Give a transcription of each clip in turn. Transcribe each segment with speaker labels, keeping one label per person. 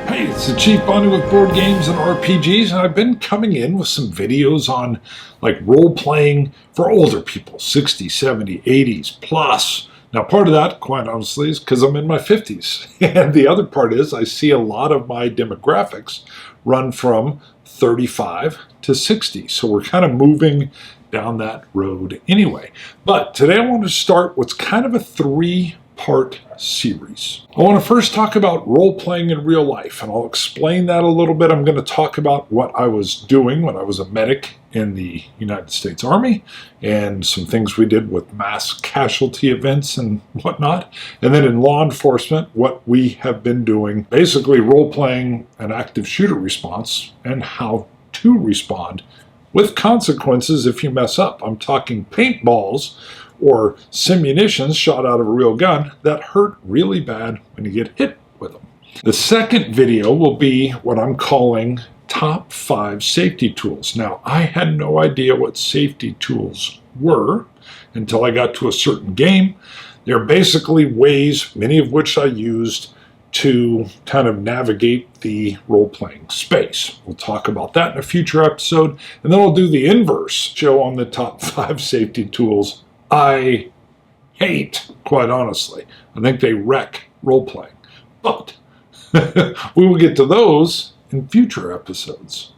Speaker 1: Hey, it's the Chief Bonding with Board Games and RPGs, and I've been coming in with some videos on like role-playing for older people, 60s, 70s, 80s plus. Now, part of that, quite honestly, is because I'm in my 50s. And the other part is I see a lot of my demographics run from 35 to 60. So we're kind of moving down that road anyway. But today I want to start what's kind of a three-part series. I want to first talk about role-playing in real life, and I'll explain that a little bit. I'm going to talk about what I was doing when I was a medic in the United States Army and some things we did with mass casualty events and whatnot. And then in law enforcement, what we have been doing, basically role-playing an active shooter response and how to respond with consequences if you mess up. I'm talking paintballs or Simunitions shot out of a real gun that hurt really bad when you get hit with them. The second video will be what I'm calling top 5 safety tools. Now, I had no idea what safety tools were until I got to a certain game. They're basically ways, many of which I used to kind of navigate the role-playing space. We'll talk about that in a future episode, and then I'll do the inverse show on the top 5 safety tools I hate, quite honestly. I think they wreck role-playing. But we will get to those in future episodes.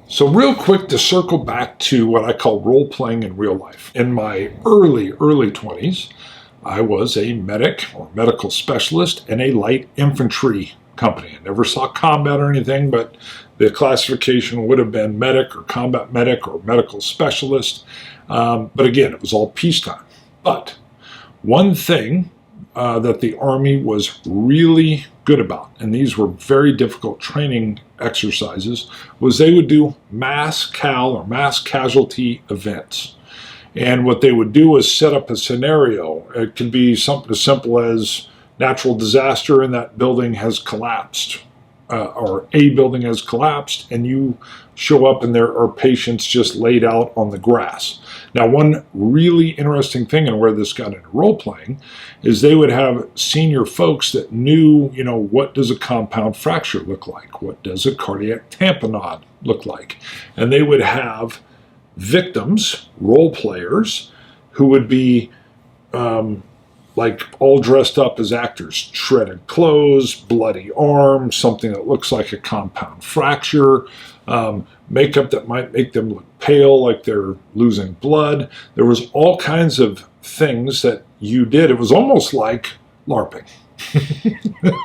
Speaker 1: So real quick, to circle back to what I call role-playing in real life. In my early 20s, I was a medic or medical specialist in a light infantry company. I never saw combat or anything, but the classification would have been medic or combat medic or medical specialist. But again, it was all peacetime. But one thing that the Army was really good about, and these were very difficult training exercises, was they would do mass cal or mass casualty events. And what they would do is set up a scenario. It can be something as simple as natural disaster and that building has collapsed, or a building has collapsed, and you show up and there are patients just laid out on the grass. Now, one really interesting thing, and where this got into role-playing, is they would have senior folks that knew, what does a compound fracture look like? What does a cardiac tamponade look like? And they would have victims, role players, who would be like all dressed up as actors, shredded clothes, bloody arm, something that looks like a compound fracture, makeup that might make them look pale, like they're losing blood. There was all kinds of things that you did. It was almost like LARPing.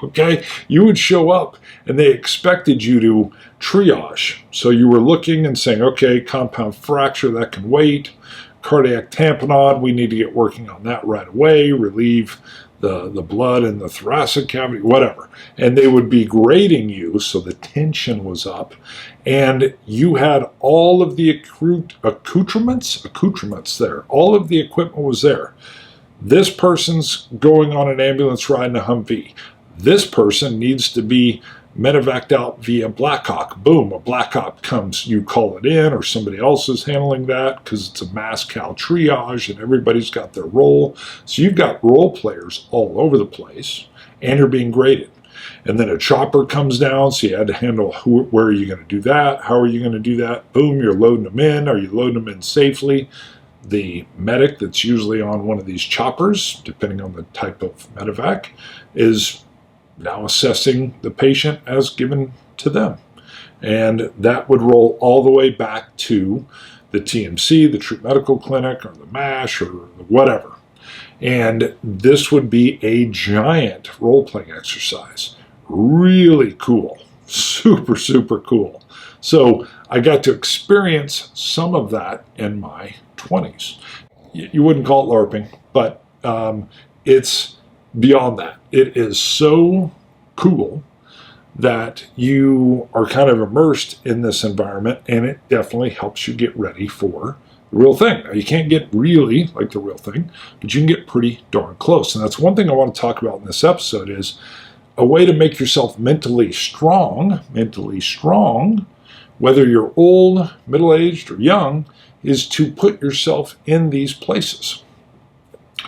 Speaker 1: Okay, you would show up and they expected you to triage. So you were looking and saying, okay, compound fracture, that can wait. Cardiac tamponade, we need to get working on that right away, relieve the blood in the thoracic cavity, whatever. And they would be grading you, so the tension was up, and you had all of the accoutrements there. All of the equipment was there. This person's going on an ambulance ride in a Humvee. This person needs to be medevaced out via Blackhawk. Boom, a Blackhawk comes, you call it in, or somebody else is handling that because it's a mass cal triage and everybody's got their role. So you've got role players all over the place and you're being graded. And then a chopper comes down, so you had to handle where are you going to do that? How are you going to do that? Boom, you're loading them in. Are you loading them in safely? The medic that's usually on one of these choppers, depending on the type of medevac, is now assessing the patient as given to them. And that would roll all the way back to the TMC, the Troop Medical Clinic, or the MASH, or whatever. And this would be a giant role-playing exercise. Really cool. Super, super cool. So I got to experience some of that in my 20s. You wouldn't call it LARPing, but it's beyond that. It is so cool that you are kind of immersed in this environment, and it definitely helps you get ready for the real thing. Now, you can't get really like the real thing, but you can get pretty darn close. And that's one thing I want to talk about in this episode is a way to make yourself mentally strong, whether you're old, middle-aged, or young, is to put yourself in these places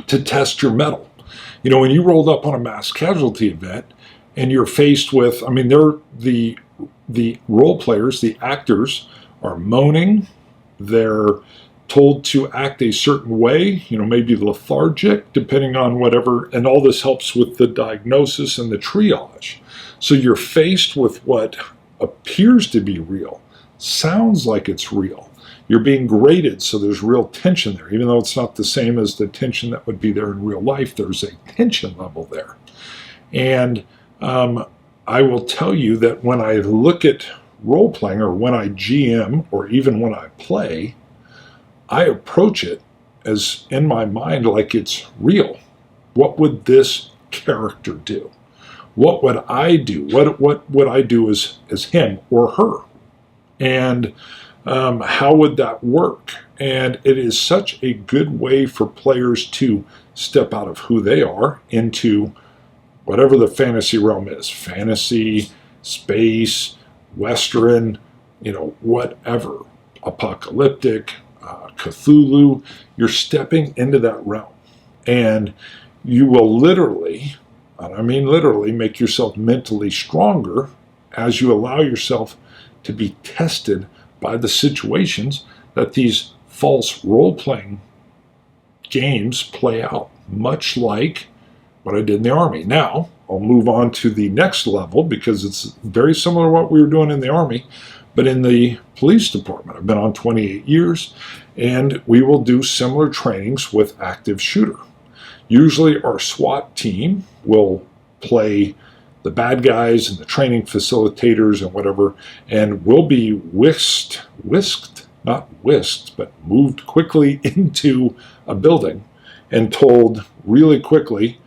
Speaker 1: to test your mettle. When you rolled up on a mass casualty event, and you're faced with, I mean, they're the role players, the actors are moaning, they're told to act a certain way, maybe lethargic, depending on whatever, and all this helps with the diagnosis and the triage. So you're faced with what appears to be real, sounds like it's real. You're being graded, so there's real tension there. Even though it's not the same as the tension that would be there in real life, there's a tension level there. And I will tell you that when I look at role-playing, or when I GM, or even when I play, I approach it as, in my mind, like it's real. What would this character do? What would I do? What would I do as him or her? And how would that work? And it is such a good way for players to step out of who they are into whatever the fantasy realm is. Fantasy, space, Western, whatever. Apocalyptic, Cthulhu. You're stepping into that realm. And you will literally, and I mean literally, make yourself mentally stronger as you allow yourself to be tested by the situations that these false role-playing games play out, much like what I did in the Army. Now, I'll move on to the next level because it's very similar to what we were doing in the Army, but in the police department. I've been on 28 years, and we will do similar trainings with active shooter. Usually our SWAT team will play the bad guys and the training facilitators and whatever, and we'll be not whisked, but moved quickly into a building and told really quickly,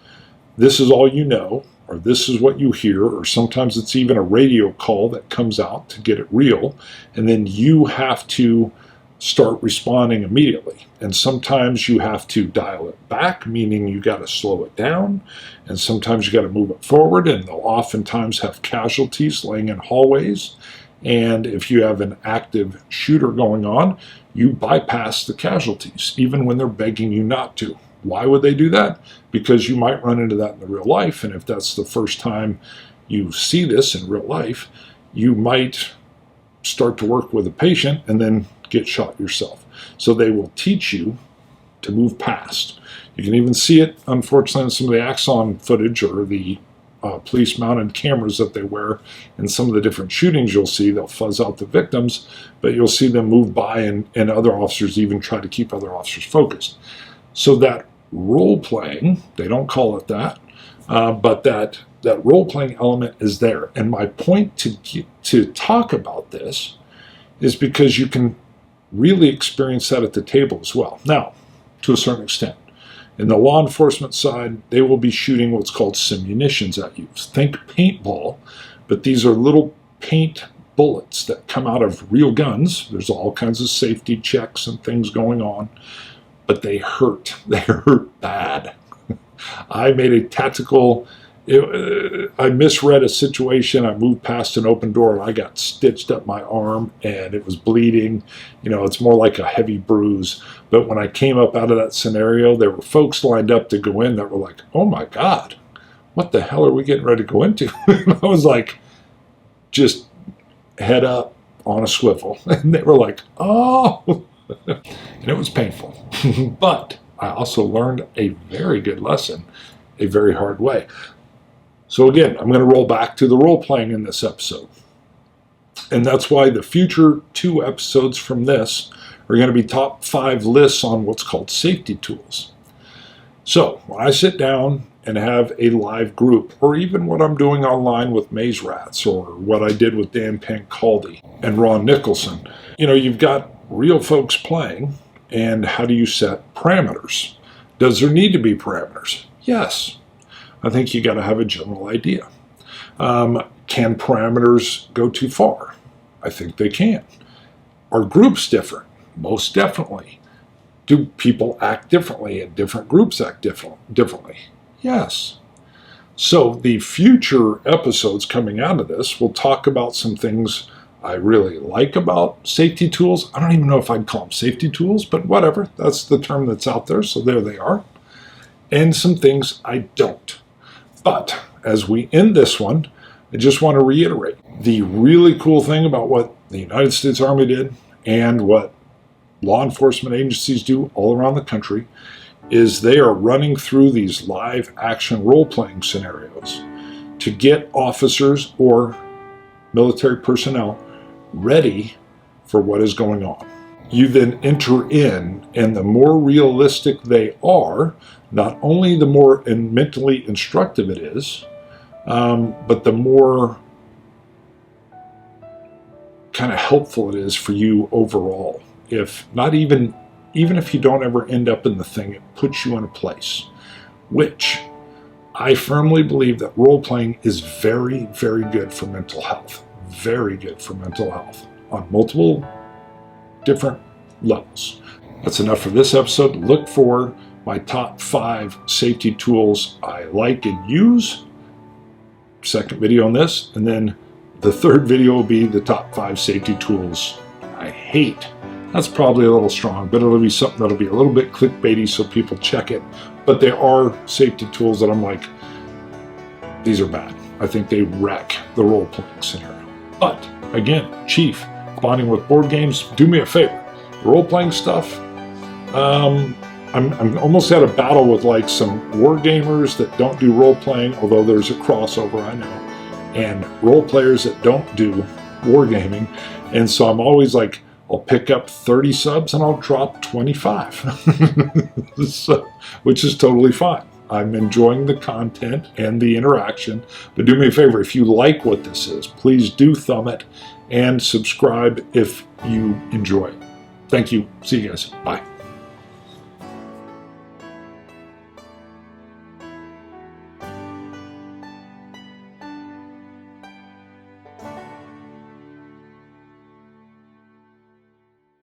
Speaker 1: this is all you know, or this is what you hear, or sometimes it's even a radio call that comes out to get it real, and then you have to start responding immediately. And sometimes you have to dial it back, meaning you got to slow it down, and sometimes you got to move it forward, and they'll oftentimes have casualties laying in hallways. And if you have an active shooter going on, you bypass the casualties, even when they're begging you not to. Why would they do that? Because you might run into that in the real life, and if that's the first time you see this in real life, you might start to work with a patient and then get shot yourself. So they will teach you to move past. You can even see it, unfortunately, in some of the Axon footage or the police-mounted cameras that they wear. In some of the different shootings you'll see, they'll fuzz out the victims, but you'll see them move by, and other officers even try to keep other officers focused. So that role-playing, they don't call it that, but that role-playing element is there. And my point to talk about this is because you can really experience that at the table as well. Now, to a certain extent. In the law enforcement side, they will be shooting what's called Simunitions at you. Think paintball, but these are little paint bullets that come out of real guns. There's all kinds of safety checks and things going on, but they hurt. They hurt bad. I made a tactical... I misread a situation. I moved past an open door and I got stitched up my arm and it was bleeding. It's more like a heavy bruise. But when I came up out of that scenario, there were folks lined up to go in that were like, oh my God, what the hell are we getting ready to go into? I was like, just head up on a swivel. And they were like, oh, and it was painful. But I also learned a very good lesson, a very hard way. So again, I'm going to roll back to the role-playing in this episode. And that's why the future 2 episodes from this are going to be top 5 lists on what's called safety tools. So when I sit down and have a live group, or even what I'm doing online with Maze Rats, or what I did with Dan Pancaldi and Ron Nicholson, you've got real folks playing, and how do you set parameters? Does there need to be parameters? Yes. I think you got to have a general idea. Can parameters go too far? I think they can. Are groups different? Most definitely. Do people act differently and different groups act differently? Yes. So the future episodes coming out of this will talk about some things I really like about safety tools. I don't even know if I'd call them safety tools, but whatever. That's the term that's out there, so there they are. And some things I don't. But as we end this one, I just want to reiterate the really cool thing about what the United States Army did and what law enforcement agencies do all around the country is they are running through these live action role-playing scenarios to get officers or military personnel ready for what is going on. You then enter in, and the more realistic they are, not only the more mentally instructive it is, but the more kind of helpful it is for you overall. If not even if you don't ever end up in the thing, it puts you in a place, which I firmly believe that role-playing is very, very good for mental health. Very good for mental health on multiple different levels. That's enough for this episode. Look for my top 5 safety tools I like and use. Second video on this, and then the third video will be the top 5 safety tools I hate. That's probably a little strong, but it'll be something that'll be a little bit clickbaity so people check it. But there are safety tools that I'm like, these are bad. I think they wreck the role-playing scenario. But again, Chief, bonding with board games, do me a favor. Role-playing stuff, I'm almost at a battle with like some war gamers that don't do role-playing, although there's a crossover, I know, and role players that don't do wargaming. And so I'm always like, I'll pick up 30 subs and I'll drop 25, so, which is totally fine. I'm enjoying the content and the interaction, but do me a favor, if you like what this is, please do thumb it and subscribe if you enjoy it. Thank you. See you guys. Bye.